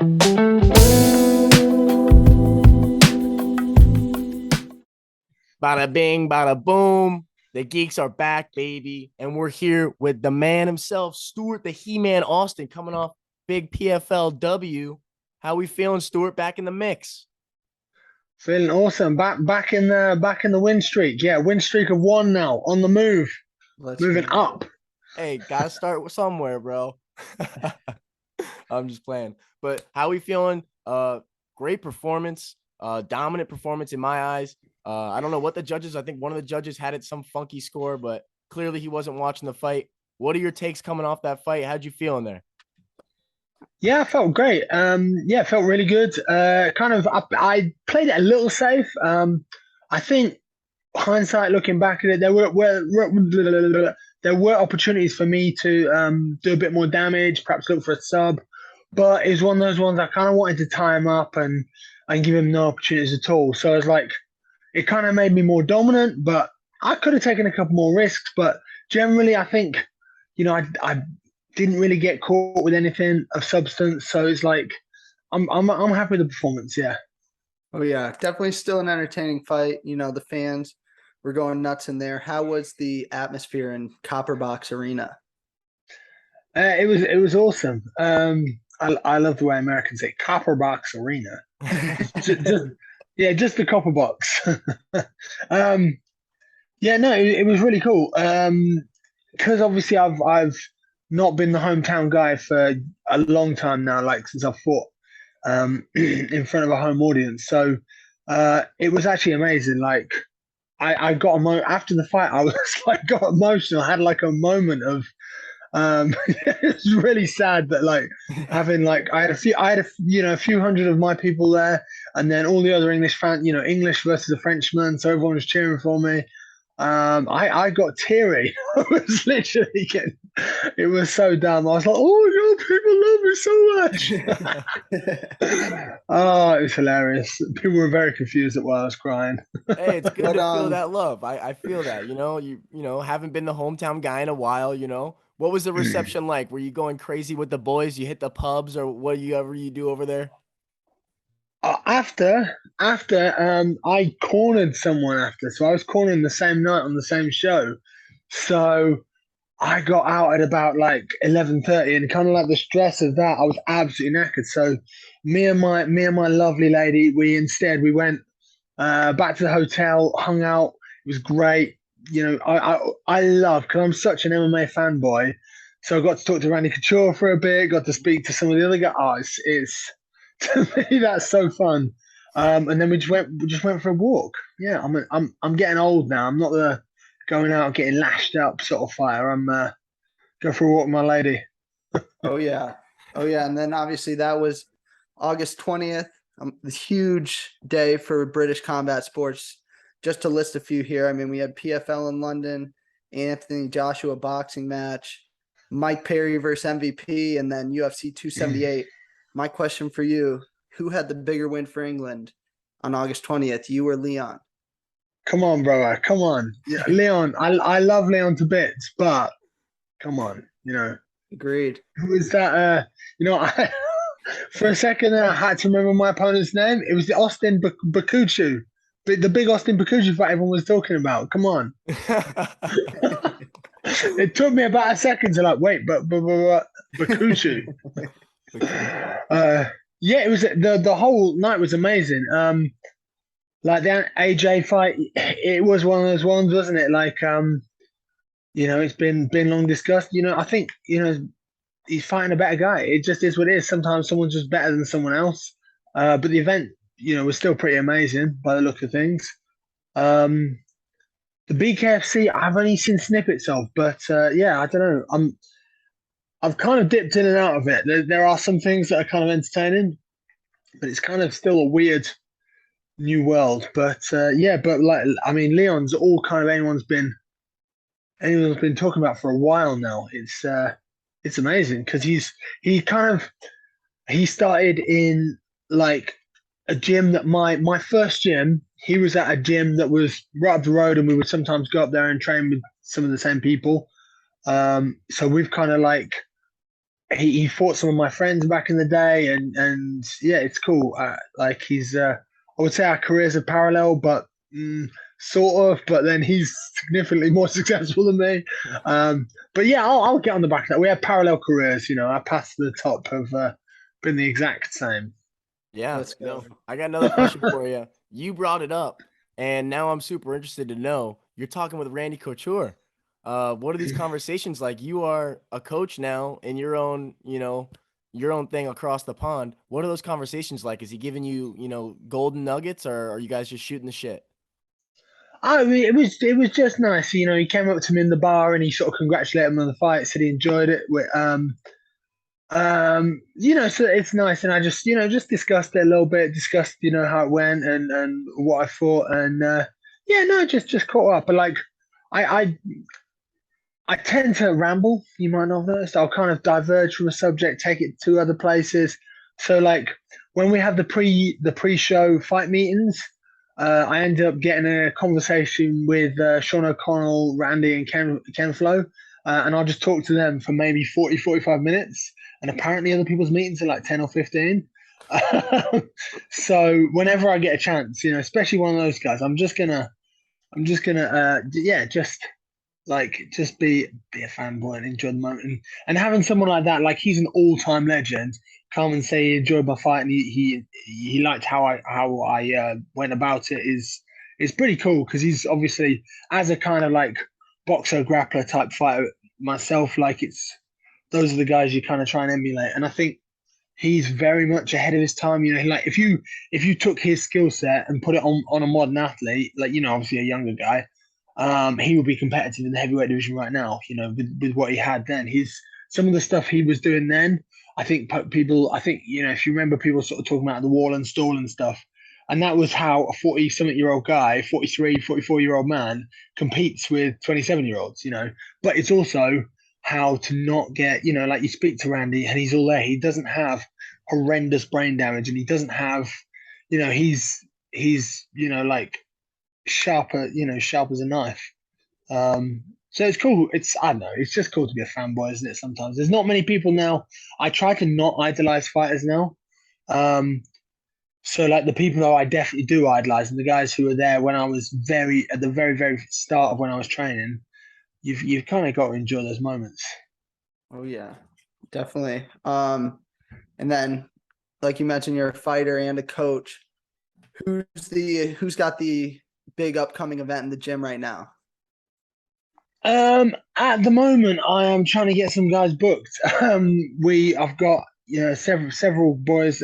Bada bing, bada boom. The Geeks are back, baby. And we're here with the man himself, Stuart, the He-Man Austin, coming off big PFLW. How we feeling, Stuart? Back in the mix. Feeling awesome. Back in the win streak. Yeah, win streak of one now. On the move. Let's Moving go. up. Hey, gotta start somewhere, bro. I'm just playing. But how we feeling? Great performance, dominant performance in my eyes. I don't know what the judges. I think one of the judges had it some funky score, but clearly he wasn't watching the fight. What are your takes coming off that fight? How'd you feel in there? Yeah, I felt great. Yeah, felt really good. I played it a little safe. I think hindsight, looking back at it, there were opportunities for me to do a bit more damage, perhaps look for a sub. But it was one of those ones I kind of wanted to tie him up and give him no opportunities at all. So I was like, it kind of made me more dominant, but I could have taken a couple more risks. But generally, I think, I didn't really get caught with anything of substance. So it's like, I'm happy with the performance. Yeah. Oh yeah, definitely still an entertaining fight. You know, the fans were going nuts in there. How was the atmosphere in Copper Box Arena? It was awesome. I love the way Americans say Copper Box Arena. just, yeah, just the copper box. Yeah, no, it was really cool. Because obviously I've not been the hometown guy for a long time now, like since I fought in front of a home audience. So it was actually amazing. Like I got after the fight, I was like got emotional. I had like a moment of it's really sad that like having like a few hundred of my people there, and then all the other English fans, English versus a Frenchman, so everyone was cheering for me. I got teary. I was literally getting, it was so dumb. I was like, oh no, people love me so much. Oh, it was hilarious. People were very confused at why I was crying. Hey, it's good But to feel that love. I feel that. You haven't been the hometown guy in a while. What was the reception like? Were you going crazy with the boys? You hit the pubs or what you do over there? After I cornered someone after, so I was cornering the same night on the same show. So I got out at about like 11:30, and kind of like the stress of that, I was absolutely knackered. So me and my lovely lady, we went back to the hotel, hung out. It was great. I love, because I'm such an MMA fanboy. So I got to talk to Randy Couture for a bit. Got to speak to some of the other guys. Oh, it's to me that's so fun. And then we just went for a walk. Yeah, I'm getting old now. I'm not the going out getting lashed up sort of fire. I'm go for a walk with my lady. Oh yeah. Oh yeah. And then obviously that was August 20th. A huge day for British combat sports. Just to list a few here. I mean, we had PFL in London, Anthony Joshua boxing match, Mike Perry versus MVP, and then UFC 278. My question for you, who had the bigger win for England on August 20th, you or Leon? Come on, brother. Come on. Yeah, Leon. I love Leon to bits, but come on. Agreed. Who is that? I for a second there, I had to remember my opponent's name. It was the Austin Bakuchu, the big Austin Bakuchu fight everyone was talking about. Come on. It took me about a second to like wait, but Bakuchu. Yeah, it was the whole night was amazing. Like the AJ fight, it was one of those ones, wasn't it? Like it's been long discussed. I think he's fighting a better guy. It just is what it is. Sometimes someone's just better than someone else. But the event, was still pretty amazing by the look of things. Um, the BKFC, I've only seen snippets of, but yeah, I don't know. I've kind of dipped in and out of it. There are some things that are kind of entertaining, but it's kind of still a weird new world. But yeah, but like I mean, Leon's all kind of anyone's been talking about for a while now. It's amazing because he started in like a gym that my first gym. He was at a gym that was right up the road, and we would sometimes go up there and train with some of the same people. So we've kind of like he fought some of my friends back in the day, and yeah, it's cool. Like he's I would say our careers are parallel, but sort of. But then he's significantly more successful than me. But yeah, I'll get on the back of that. We have parallel careers. Our paths to the top have been the exact same. Yeah, Let's go. no. I got another question for you. You brought it up, and now I'm super interested to know. You're talking with Randy Couture. What are these conversations like? You are a coach now in your own, your own thing across the pond. What are those conversations like? Is he giving you, golden nuggets, or are you guys just shooting the shit? I mean, it was just nice. He came up to me in the bar and he sort of congratulated me on the fight, said he enjoyed it. So it's nice, and I just discussed it a little bit, discussed how it went and what I thought, and yeah, no, just caught up. But like, I I I tend to ramble. You might not have noticed. I'll kind of diverge from a subject, take it to other places. So like when we have the pre-show fight meetings, I ended up getting a conversation with Sean O'Connell, Randy, and Ken Flo, and I'll just talk to them for maybe 40, 45 minutes. And apparently, other people's meetings are like 10 or 15. So whenever I get a chance, especially one of those guys, I'm just gonna, yeah, just be a fanboy and enjoy the moment, and having someone like that, like he's an all-time legend, come and say he enjoyed my fight and he liked how I went about it is pretty cool, because he's obviously, as a kind of like boxer grappler type fighter myself, like it's those are the guys you kind of try and emulate, and I think he's very much ahead of his time. Like if you took his skill set and put it on a modern athlete, like obviously a younger guy, he would be competitive in the heavyweight division right now. With what he had then, some of the stuff he was doing then. I think people. I think if you remember, people sort of talking about the wall and stall and stuff, and that was how a 40-something-year-old guy, 43, 44-year-old man competes with 27-year-olds. But it's also how to not get, like you speak to Randy and he's all there. He doesn't have horrendous brain damage, and he doesn't have, he's like sharp as a knife. So it's cool. I don't know. It's just cool to be a fanboy, isn't it? Sometimes there's not many people now. I try to not idolize fighters now. So like the people that I definitely do idolize, and the guys who were there when I was at the very very start of when I was training. You've kind of got to enjoy those moments. Oh yeah, definitely. And then like you mentioned, you're a fighter and a coach. Who's got the big upcoming event in the gym right now? At the moment, I am trying to get some guys booked. I've got several boys.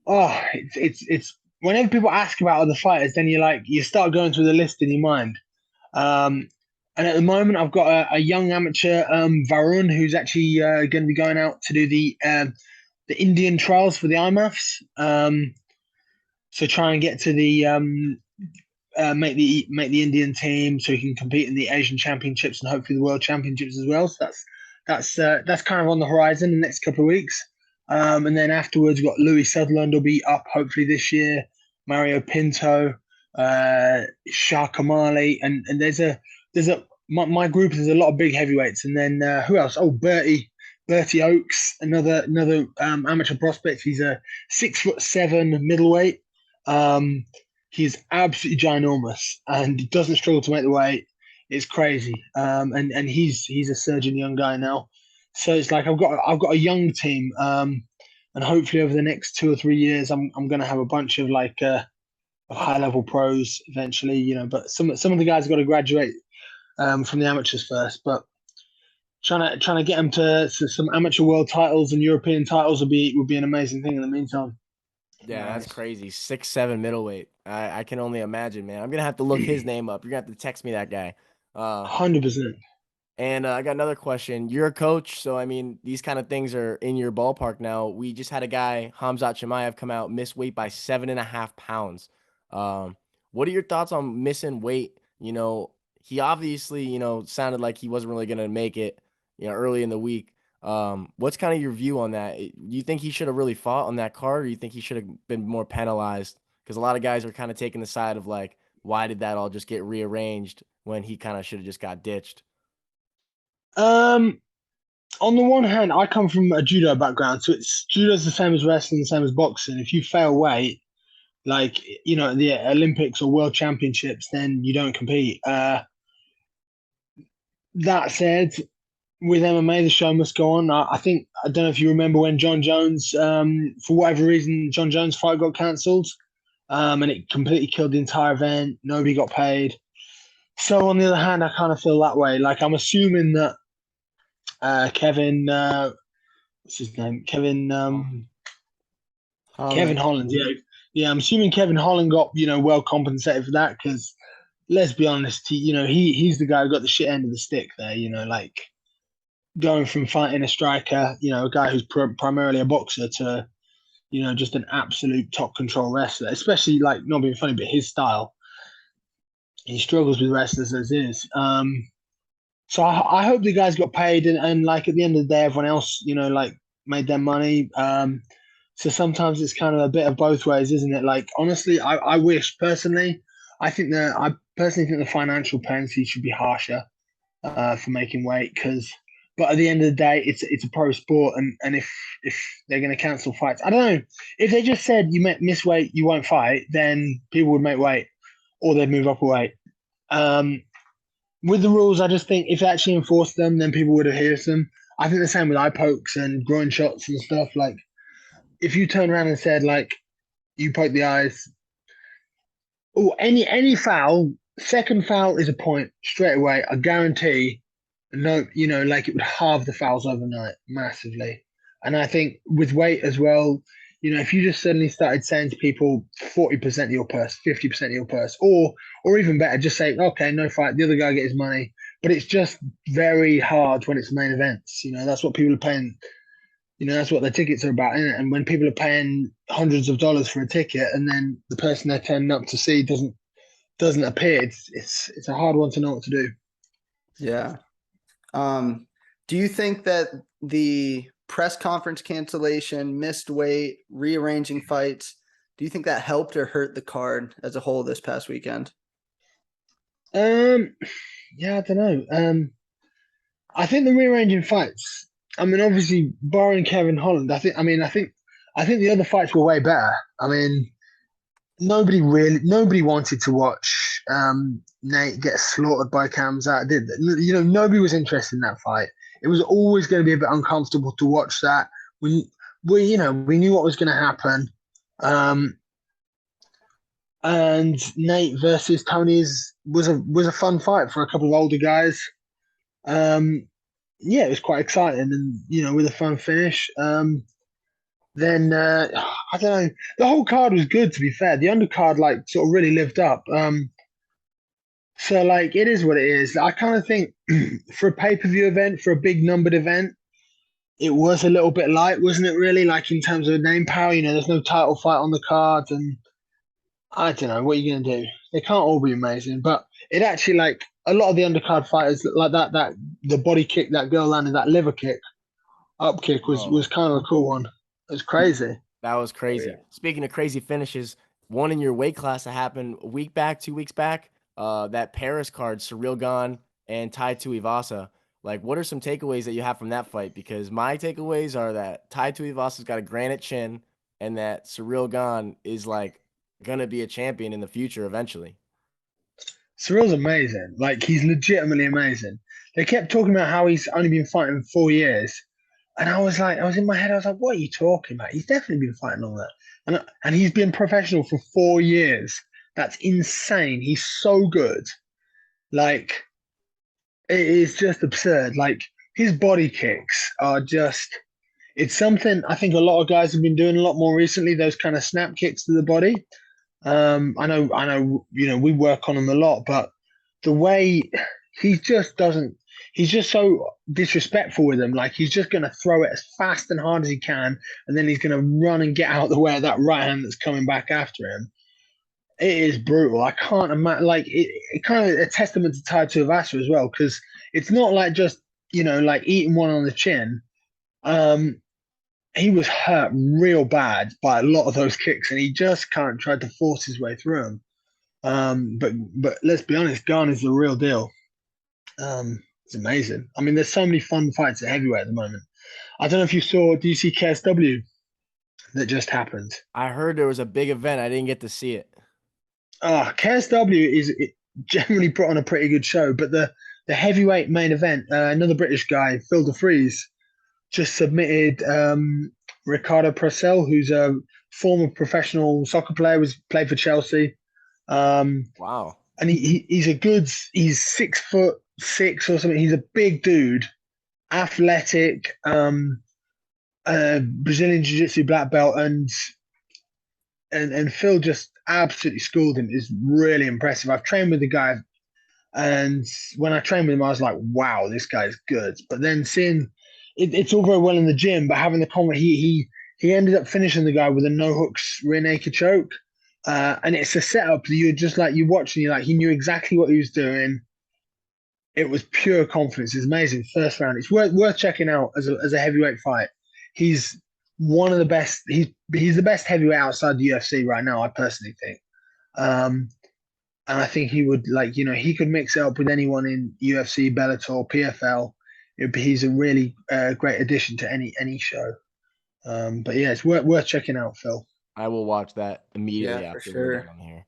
It's whenever people ask about other fighters, then you start going through the list in your mind. Um, and at the moment, I've got a young amateur, Varun, who's actually going to be going out to do the Indian trials for the IMAFs. So try and get to the make the Indian team so he can compete in the Asian Championships and hopefully the World Championships as well. So that's kind of on the horizon in the next couple of weeks. And then afterwards, we've got Louis Sutherland will be up hopefully this year. Mario Pinto, Shah Kamali, and there's a my group. There's a lot of big heavyweights, and then who else? Oh, Bertie Oakes, another amateur prospect. He's a 6'7" middleweight. Um, he's absolutely ginormous and he doesn't struggle to make the weight. It's crazy. And he's a surgeon young guy now. So it's like I've got a young team. And hopefully over the next 2 or 3 years, I'm going to have a bunch of high level pros eventually. But some of the guys have got to graduate from the amateurs first. But trying to get them to some amateur world titles and European titles would be an amazing thing in the meantime. Yeah, that's Nice. crazy. 6'7" middleweight. I can only imagine, man. I'm gonna have to look his name up. You're gonna have to text me that guy. Uh, 100%. and I got another question. You're a coach, so I mean, these kind of things are in your ballpark now. We just had a guy, Hamzat Chimaev, come out, miss weight by 7.5 pounds. Um, what are your thoughts on missing weight? He obviously, sounded like he wasn't really gonna make it, early in the week. What's kind of your view on that? Do you think he should have really fought on that card, or you think he should have been more penalized? Because a lot of guys are kind of taking the side of like, why did that all just get rearranged when he kind of should have just got ditched? Um, on the one hand, I come from a judo background, so it's judo's the same as wrestling, the same as boxing. If you fail weight, like the Olympics or World Championships, then you don't compete. That said, with MMA, the show must go on. I think I don't know if you remember when John Jones, for whatever reason, John Jones' fight got cancelled, and it completely killed the entire event. Nobody got paid. So on the other hand, I kind of feel that way. Like I'm assuming that Kevin, what's his name? Kevin Holland. Holland. Yeah, yeah. I'm assuming Kevin Holland got well compensated for that because let's be honest, he's the guy who got the shit end of the stick there. Like going from fighting a striker, a guy who's primarily a boxer to just an absolute top control wrestler. Especially like not being funny, but his style. He struggles with wrestlers as is. So I hope the guys got paid and like at the end of the day, everyone else, like made their money. So sometimes it's kind of a bit of both ways, isn't it? Like honestly, I wish personally, I personally think the financial penalty should be harsher for making weight but at the end of the day, it's a pro sport, and if they're going to cancel fights, I don't know if they just said you miss weight, you won't fight, then people would make weight or they'd move up a weight. With the rules, I just think if they actually enforced them, then people would adhere to them. I think the same with eye pokes and groin shots and stuff. Like if you turn around and said like you poke the eyes, or any foul, second foul is a point straight away. I guarantee. No, like it would halve the fouls overnight massively. And I think with weight as well, if you just suddenly started saying to people 40% of your purse, 50% of your purse, or even better, just say, okay, no fight, the other guy get his money. But it's just very hard when it's main events. That's what people are paying. That's what their tickets are about, isn't it? And when people are paying hundreds of dollars for a ticket, and then the person they're turning up to see doesn't appear, it's a hard one to know what to do. Yeah. Do you think that the press conference cancellation, missed weight, rearranging fights, do you think that helped or hurt the card as a whole this past weekend? Yeah, I don't know. I think the rearranging fights. I mean, obviously, barring Kevin Holland, I think the other fights were way better. I mean, nobody wanted to watch Nate get slaughtered by Kamzat, did they? Nobody was interested in that fight. It was always going to be a bit uncomfortable to watch that. We knew what was going to happen. And Nate versus Tony was a fun fight for a couple of older guys. Yeah, it was quite exciting, and with a fun finish. Then I don't know. The whole card was good, to be fair. The undercard like sort of really lived up. So like it is what it is. I kind of think for a pay-per-view event, for a big numbered event, it was a little bit light, wasn't it? Really, like in terms of name power. There's no title fight on the card, and I don't know what you're gonna do. They can't all be amazing, but it actually like a lot of the undercard fighters like that the body kick that girl landed, that liver kick, up kick was kind of a cool one. It was crazy. That was crazy. Yeah. Speaking of crazy finishes, one in your weight class that happened a week back, 2 weeks back. That Paris card, Cyril Gane and Tai Tuivasa. Like, what are some takeaways that you have from that fight? Because my takeaways are that Tai Tuivasa's got a granite chin, and that Cyril Gane is like gonna be a champion in the future eventually. Cyril's amazing. Like he's legitimately amazing. They kept talking about how he's only been fighting 4 years, and I was in my head. I was like, "What are you talking about? He's definitely been fighting longer, and he's been professional for 4 years. That's insane. He's so good. Like it is just absurd. Like his body kicks are just. It's something I think a lot of guys have been doing a lot more recently. Those kind of snap kicks to the body. I know. We work on him a lot, but the way he just doesn't, he's just so disrespectful with them. Like he's just going to throw it as fast and hard as he can, and then he's going to run and get out of the way of that right hand that's coming back after him. It is brutal. I can't imagine. Like it kind of a testament to Tai Tuivasa as well, because it's not like just like eating one on the chin. He was hurt real bad by a lot of those kicks, and he just can't try to force his way through them. But let's be honest, Gane is the real deal. It's amazing. I mean, there's so many fun fights at heavyweight at the moment. I don't know if you saw. Do you see KSW that just happened? I heard there was a big event. I didn't get to see it. KSW generally put on a pretty good show, but the heavyweight main event, another British guy, Phil DeFries, just submitted Ricardo Procel, who's a former professional soccer player, played for Chelsea. Wow. And he's 6'6" or something. He's a big dude, athletic, Brazilian Jiu-Jitsu black belt, and Phil just absolutely schooled him. Is really impressive. I've trained with the guy, and when I trained with him, I was like, "Wow, this guy's good." But then seeing it's all very well in the gym, but having the comment, he ended up finishing the guy with a no hooks rear naked choke, and it's a setup that you're just like you watching. You're like he knew exactly what he was doing. It was pure confidence. It's amazing. First round. It's worth checking out as a heavyweight fight. He's one of the best. He's the best heavyweight outside the UFC right now. I personally think, and I think he would he could mix it up with anyone in UFC, Bellator, PFL. He's a really great addition to any show. But yeah, it's worth checking out, Phil. I will watch that immediately Yeah, for after sure. we're done here.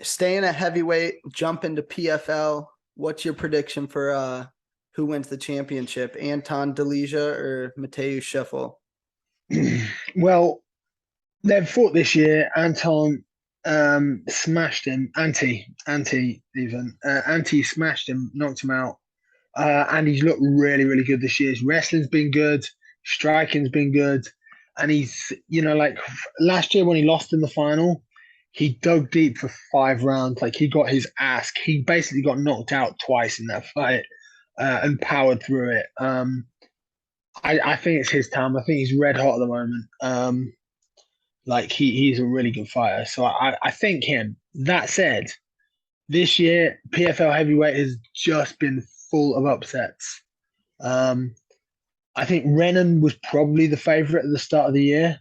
Staying at heavyweight, jump into PFL. What's your prediction for who wins the championship? Anton Delija or Mateusz Scheffel? Well, they've fought this year. Anton smashed him. Anti even. Anti smashed him, knocked him out. And he's looked really, really good this year. His wrestling's been good. Striking's been good. And he's, like last year when he lost in the final, he dug deep for 5 rounds. Like he got his ass. He basically got knocked out twice in that fight and powered through it. I think it's his time. I think he's red hot at the moment. Like he's a really good fighter. So I think him. That said, this year PFL heavyweight has just been full of upsets. I think Renan was probably the favorite at the start of the year.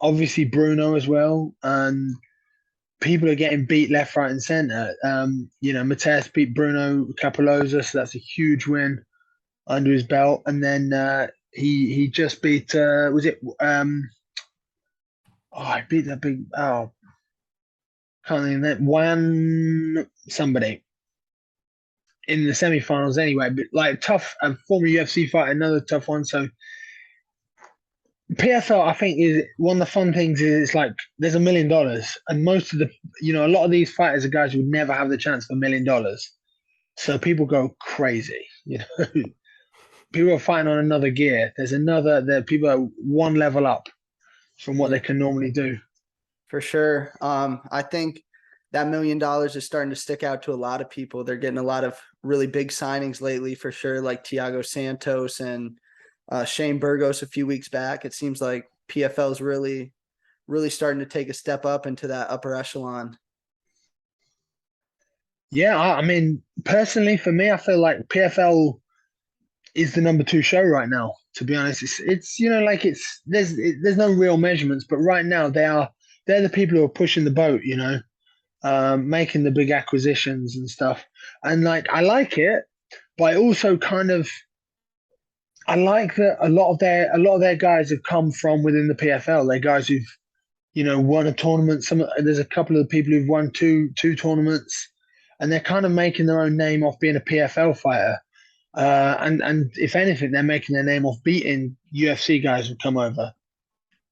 Obviously Bruno as well, and people are getting beat left, right, and center. Mateus beat Bruno Capoloza, so that's a huge win under his belt. And then he just beat was it I beat that big can't think of that one somebody in the semifinals anyway, but like tough former UFC fighter, another tough one. So PFL, I think, is one of the fun things is it's like there's $1 million, and most of a lot of these fighters are guys who would never have the chance for $1 million. So people go crazy, People are fighting on another gear. There people are one level up from what they can normally do. For sure. I think that $1 million is starting to stick out to a lot of people. They're getting a lot of really big signings lately, for sure, like Thiago Santos and Shane Burgos a few weeks back. It seems like PFL is really, really starting to take a step up into that upper echelon. Yeah, I mean, personally, for me, I feel like PFL is the number 2 show right now. To be honest, there's no real measurements, but right now they're the people who are pushing the boat, making the big acquisitions and stuff. And I like it, but I also I like that a lot of their guys have come from within the PFL. They're guys who've won a tournament. There's a couple of people who've won two tournaments, and they're kind of making their own name off being a PFL fighter. And if anything, they're making their name off beating UFC guys who come over.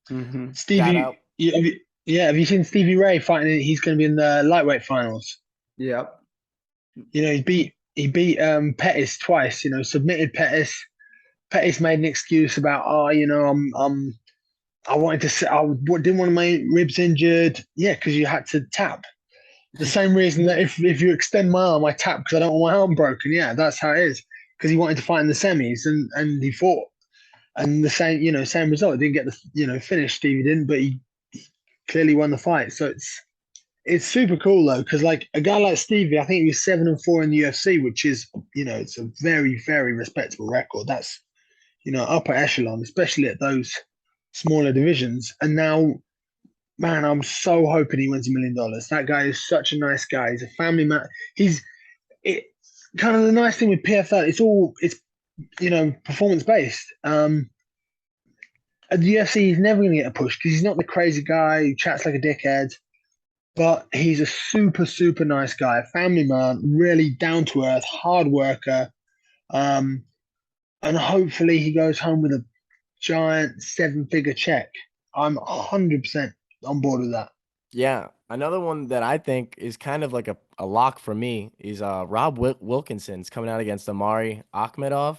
Mm-hmm. Stevie, have you seen Stevie Ray fighting? He's going to be in the lightweight finals. Yep. He beat Pettis twice. Submitted Pettis. Pettis made an excuse about, I wanted to. I didn't want my ribs injured. Yeah, because you had to tap. The same reason that if you extend my arm, I tap because I don't want my arm broken. Yeah, that's how it is. Because he wanted to fight in the semis and he fought, and the same result. He didn't get the finish. Stevie didn't, but he clearly won the fight. So it's super cool though, because like a guy like Stevie, I think he was 7-4 in the UFC, which is it's a very, very respectable record. That's upper echelon, especially at those smaller divisions. And now, man, I'm so hoping he wins $1 million. That guy is such a nice guy. He's a family man. kind of the nice thing with PFL. It's performance based. At the UFC, he's never going to get a push because he's not the crazy guy who chats like a dickhead. But he's a super, super nice guy, family man, really down to earth, hard worker. Um, and hopefully he goes home with a giant 7-figure check. I'm 100% on board with that. Yeah. Another one that I think is kind of like a lock for me is Rob Wilkinson's coming out against Amari Akhmedov.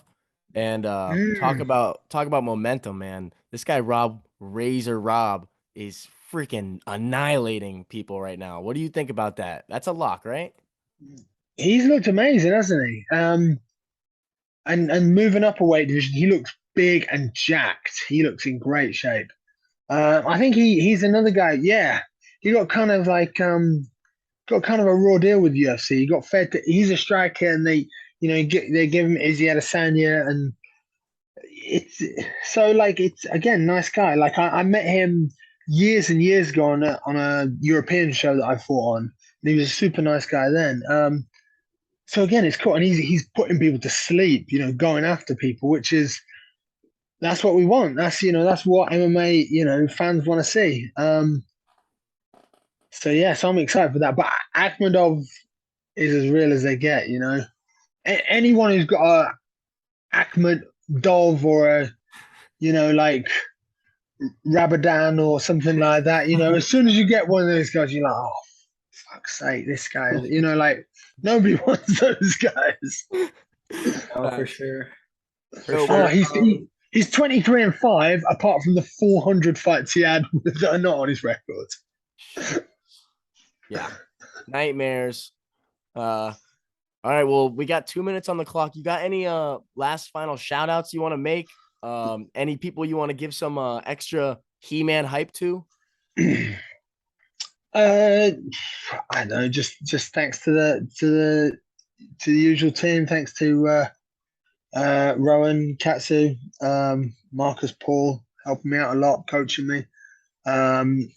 And talk Mm. about momentum, man. This guy Rob is freaking annihilating people right now. What do you think about that? That's a lock, right? He's looked amazing, hasn't he? And moving up a weight division, he looks big and jacked. He looks in great shape. I think he's another guy. Yeah, he got kind of like got kind of a raw deal with UFC. He got fed. He's a striker, and they give him Izzy Adesanya, and it's so like it's again nice guy. Like I met him years and years ago on a European show that I fought on, and he was a super nice guy then. So again, it's cool, and he's putting people to sleep. Going after people, which is that's what we want. That's what MMA fans want to see. So yeah, so I'm excited for that. But Akhmedov is as real as they get. Anyone who's got a Akhmedov or a like Rabadan or something like that. As soon as you get one of those guys, you're like, oh, fuck's sake, this guy. Like nobody wants those guys. Oh, for sure. For So sure. He's 23-5, apart from the 400 fights he had that are not on his record. yeah, nightmares. All right, well, we got 2 minutes on the clock. You got any last final shout outs you want to make? Any people you want to give some extra He-Man hype to? I don't know, just thanks to the usual team. Thanks to Rowan, Katsu, Marcus, Paul, helping me out a lot, coaching me.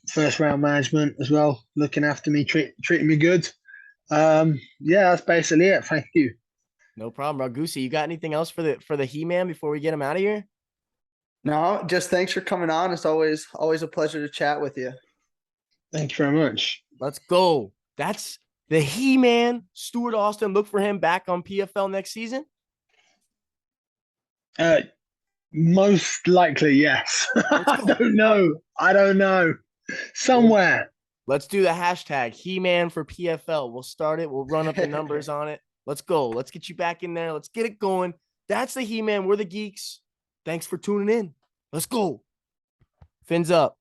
First round management as well, looking after me, treating me good. Yeah, that's basically it. Thank you. No problem, Ragusi. You got anything else for the He-Man before we get him out of here? No, just thanks for coming on. It's always a pleasure to chat with you. Thank you very much. Let's go. That's the He-Man, Stuart Austin. Look for him back on PFL next season. Most likely, yes. I don't know. Somewhere. Let's do the hashtag He-Man for PFL. We'll start it. We'll run up the numbers on it. Let's go. Let's get you back in there. Let's get it going. That's the He-Man. We're the Geeks. Thanks for tuning in. Let's go. Fins up.